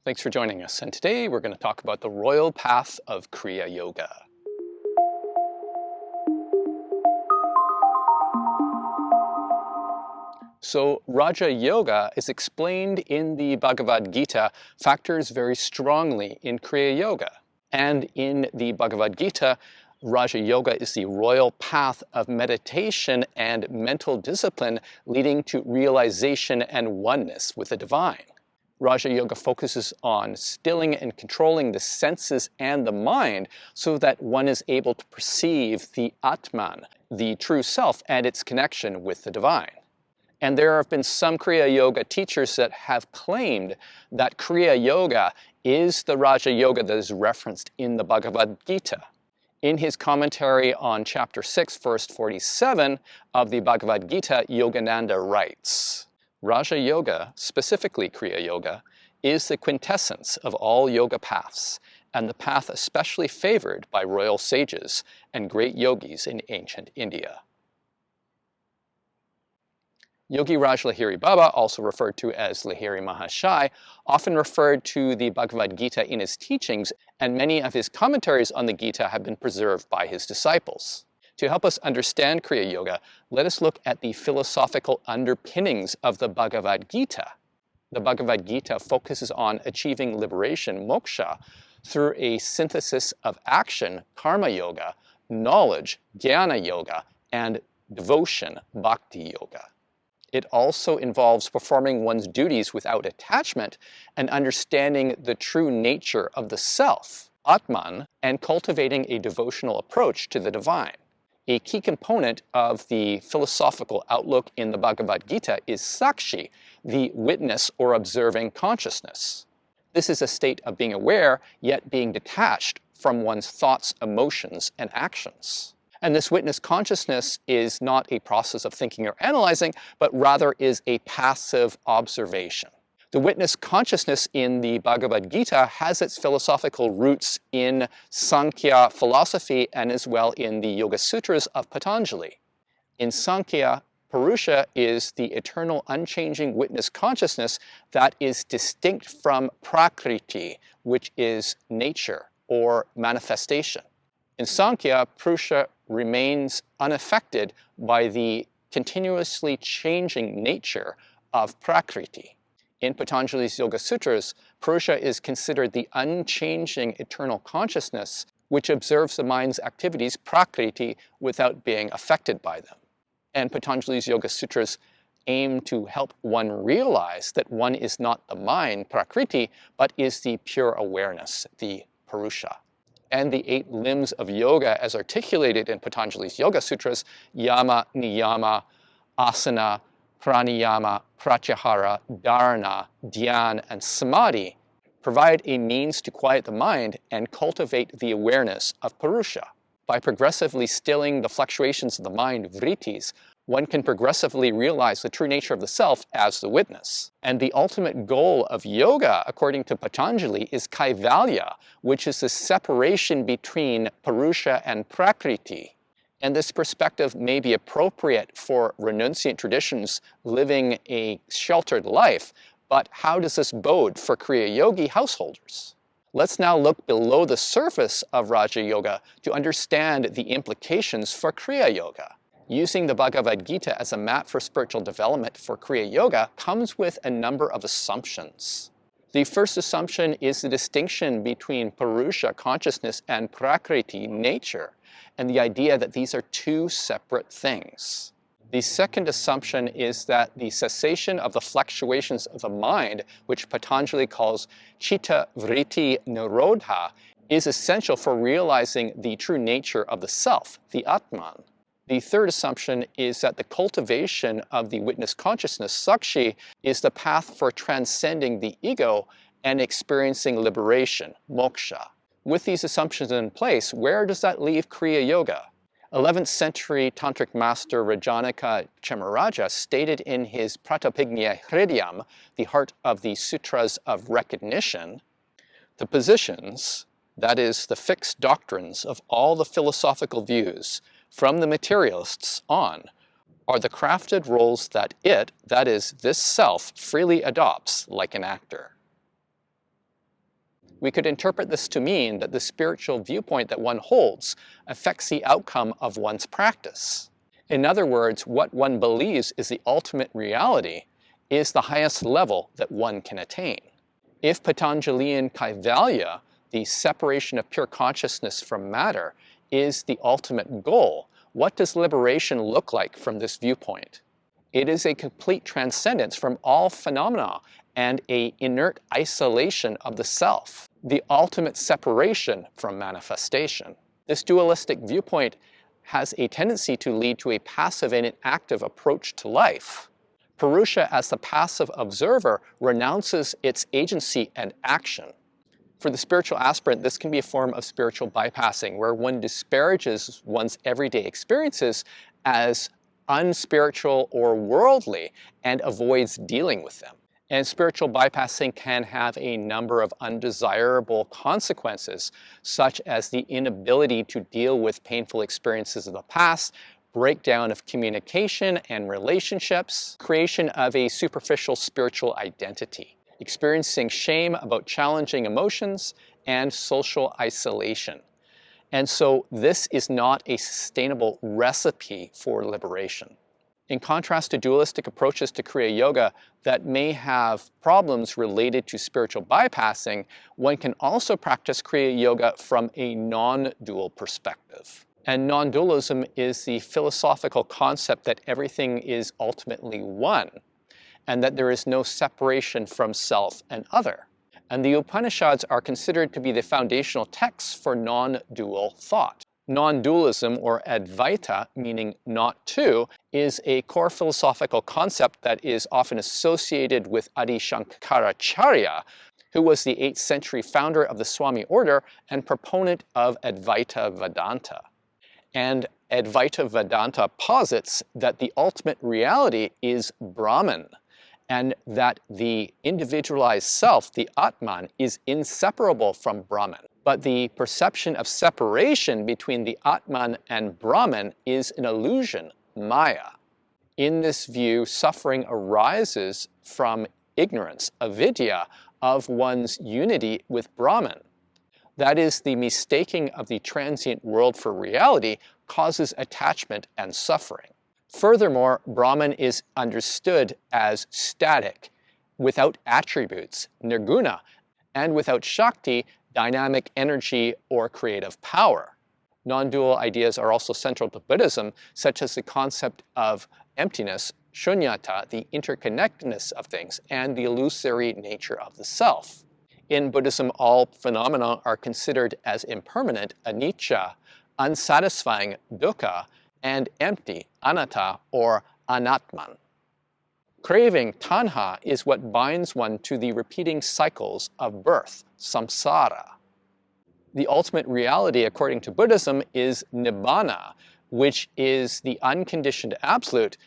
Thanks for joining us, and today we're going to talk about the royal path of Kriya Yoga. So Raja Yoga is explained in the Bhagavad Gita, factors very strongly in Kriya Yoga. And in the Bhagavad Gita, Raja Yoga is the royal path of meditation and mental discipline leading to realization and oneness with the divine. Raja Yoga focuses on stilling and controlling the senses and the mind so that one is able to perceive the Atman, the true self, and its connection with the divine. And there have been some Kriya Yoga teachers that have claimed that Kriya Yoga is the Raja Yoga that is referenced in the Bhagavad Gita. In his commentary on chapter 6, verse 47 of the Bhagavad Gita, Yogananda writes, Raja Yoga, specifically Kriya Yoga, is the quintessence of all yoga paths, and the path especially favored by royal sages and great yogis in ancient India. Yogi Raj Lahiri Baba, also referred to as Lahiri Mahashai, often referred to the Bhagavad Gita in his teachings, and many of his commentaries on the Gita have been preserved by his disciples. To help us understand Kriya Yoga, let us look at the philosophical underpinnings of the Bhagavad Gita. The Bhagavad Gita focuses on achieving liberation, moksha, through a synthesis of action, karma yoga, knowledge, jnana yoga, and devotion, bhakti yoga. It also involves performing one's duties without attachment and understanding the true nature of the self, Atman, and cultivating a devotional approach to the divine. A key component of the philosophical outlook in the Bhagavad Gita is sakshi, the witness or observing consciousness. This is a state of being aware, yet being detached from one's thoughts, emotions, and actions. And this witness consciousness is not a process of thinking or analyzing, but rather is a passive observation. The witness consciousness in the Bhagavad Gita has its philosophical roots in Sankhya philosophy and as well in the Yoga Sutras of Patanjali. In Sankhya, Purusha is the eternal unchanging witness consciousness that is distinct from Prakriti, which is nature or manifestation. In Sankhya, Purusha remains unaffected by the continuously changing nature of Prakriti. In Patanjali's Yoga Sutras, Purusha is considered the unchanging eternal consciousness which observes the mind's activities, Prakriti, without being affected by them. And Patanjali's Yoga Sutras aim to help one realize that one is not the mind, Prakriti, but is the pure awareness, the Purusha. And the 8 limbs of yoga as articulated in Patanjali's Yoga Sutras, yama, niyama, asana, pranayama, pratyahara, dharana, dhyan, and samadhi, provide a means to quiet the mind and cultivate the awareness of Purusha. By progressively stilling the fluctuations of the mind, vrittis, one can progressively realize the true nature of the self as the witness. And the ultimate goal of yoga, according to Patanjali, is kaivalya, which is the separation between Purusha and Prakriti. And this perspective may be appropriate for renunciant traditions living a sheltered life, but how does this bode for Kriya Yogi householders? Let's now look below the surface of Raja Yoga to understand the implications for Kriya Yoga. Using the Bhagavad Gita as a map for spiritual development for Kriya Yoga comes with a number of assumptions. The first assumption is the distinction between Purusha consciousness and Prakriti nature, and the idea that these are 2 separate things. The second assumption is that the cessation of the fluctuations of the mind, which Patanjali calls chitta vritti nirodha, is essential for realizing the true nature of the self, the Atman. The third assumption is that the cultivation of the witness consciousness, sakshi, is the path for transcending the ego and experiencing liberation, moksha. With these assumptions in place, where does that leave Kriya Yoga? 11th century tantric master Rajanika Chamaraja stated in his Pratapignya Hridayam, the heart of the Sutras of Recognition, the positions, that is, the fixed doctrines of all the philosophical views, from the materialists on, are the crafted roles that it, that is, this self, freely adopts like an actor. We could interpret this to mean that the spiritual viewpoint that one holds affects the outcome of one's practice. In other words, what one believes is the ultimate reality is the highest level that one can attain. If Patanjalian Kaivalya, the separation of pure consciousness from matter, is the ultimate goal, what does liberation look like from this viewpoint? It is a complete transcendence from all phenomena and an inert isolation of the self, the ultimate separation from manifestation. This dualistic viewpoint has a tendency to lead to a passive and inactive approach to life. Purusha, as the passive observer, renounces its agency and action. For the spiritual aspirant, this can be a form of spiritual bypassing, where one disparages one's everyday experiences as unspiritual or worldly and avoids dealing with them. And spiritual bypassing can have a number of undesirable consequences, such as the inability to deal with painful experiences of the past, breakdown of communication and relationships, creation of a superficial spiritual identity, experiencing shame about challenging emotions, and social isolation. And so this is not a sustainable recipe for liberation. In contrast to dualistic approaches to Kriya Yoga that may have problems related to spiritual bypassing, one can also practice Kriya Yoga from a non-dual perspective. And non-dualism is the philosophical concept that everything is ultimately one, and that there is no separation from self and other. And the Upanishads are considered to be the foundational texts for non-dual thought. Non-dualism, or Advaita, meaning not two, is a core philosophical concept that is often associated with Adi Shankaracharya, who was the 8th century founder of the Swami order and proponent of Advaita Vedanta. And Advaita Vedanta posits that the ultimate reality is Brahman, and that the individualized self, the Atman, is inseparable from Brahman. But the perception of separation between the Atman and Brahman is an illusion, Maya. In this view, suffering arises from ignorance, avidya, of one's unity with Brahman. That is, the mistaking of the transient world for reality causes attachment and suffering. Furthermore, Brahman is understood as static, without attributes, nirguna, and without Shakti, dynamic energy or creative power. Non-dual ideas are also central to Buddhism, such as the concept of emptiness, shunyata, the interconnectedness of things, and the illusory nature of the self. In Buddhism, all phenomena are considered as impermanent, anicca, unsatisfying, dukkha, and empty, anatta, or anatman. Craving, tanha, is what binds one to the repeating cycles of birth, samsara. The ultimate reality, according to Buddhism, is nibbana, which is the unconditioned absolute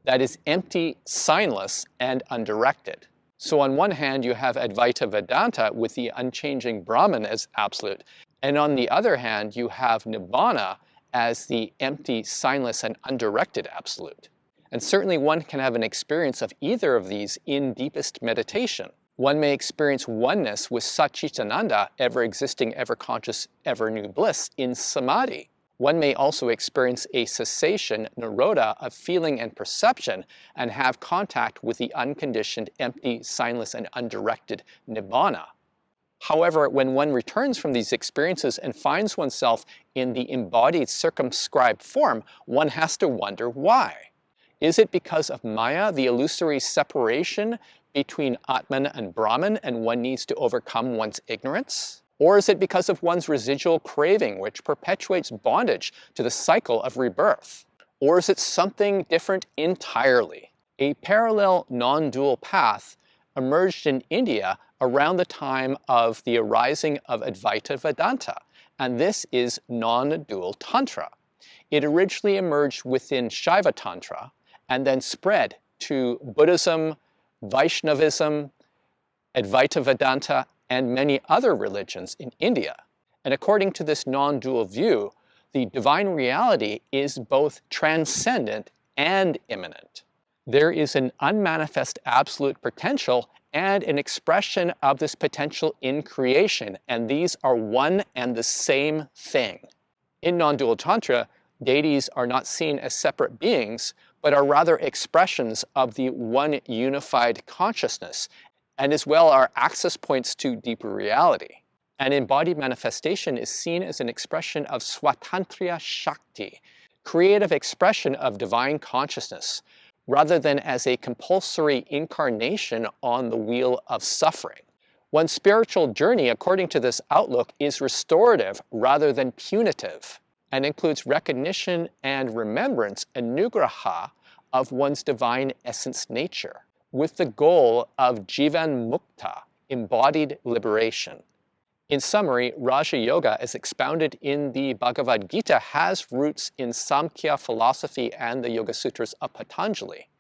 that is empty, signless, and undirected. So on one hand, you have Advaita Vedanta with the unchanging Brahman as absolute, and on the other hand, you have nibbana as the empty, signless, and undirected absolute. And certainly one can have an experience of either of these in deepest meditation. One may experience oneness with Satchitananda, ever-existing, ever-conscious, ever-new bliss, in samadhi. One may also experience a cessation, nirodha, of feeling and perception and have contact with the unconditioned, empty, signless, and undirected nibbana. However, when one returns from these experiences and finds oneself in the embodied circumscribed form, one has to wonder why. Is it because of Maya, the illusory separation between Atman and Brahman, and one needs to overcome one's ignorance? Or is it because of one's residual craving, which perpetuates bondage to the cycle of rebirth? Or is it something different entirely? A parallel non-dual path emerged in India around the time of the arising of Advaita Vedanta, and this is non-dual Tantra. It originally emerged within Shaiva Tantra and then spread to Buddhism, Vaishnavism, Advaita Vedanta, and many other religions in India. And according to this non-dual view, the divine reality is both transcendent and immanent. There is an unmanifest absolute potential and an expression of this potential in creation, and these are one and the same thing. In non-dual Tantra, deities are not seen as separate beings, but are rather expressions of the one unified consciousness, and as well are access points to deeper reality. An embodied manifestation is seen as an expression of Swatantriya Shakti, creative expression of divine consciousness, rather than as a compulsory incarnation on the wheel of suffering. One's spiritual journey, according to this outlook, is restorative rather than punitive, and includes recognition and remembrance, anugraha, of one's divine essence nature, with the goal of jivan mukta, embodied liberation. In summary, Raja Yoga, as expounded in the Bhagavad Gita, has roots in Samkhya philosophy and the Yoga Sutras of Patanjali,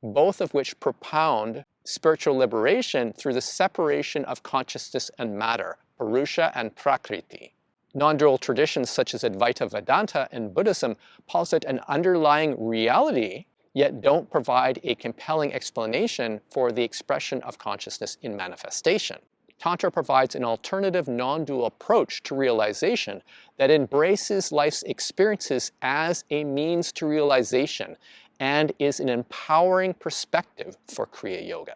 both of which propound spiritual liberation through the separation of consciousness and matter, Purusha and Prakriti. Non-dual traditions such as Advaita Vedanta and Buddhism posit an underlying reality, yet don't provide a compelling explanation for the expression of consciousness in manifestation. Tantra provides an alternative non-dual approach to realization that embraces life's experiences as a means to realization and is an empowering perspective for Kriya Yoga.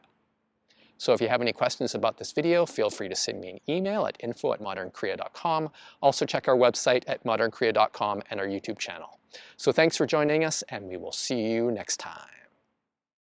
So if you have any questions about this video, feel free to send me an email at info@modernkriya.com. Also check our website at modernkriya.com and our YouTube channel. So thanks for joining us, and we will see you next time.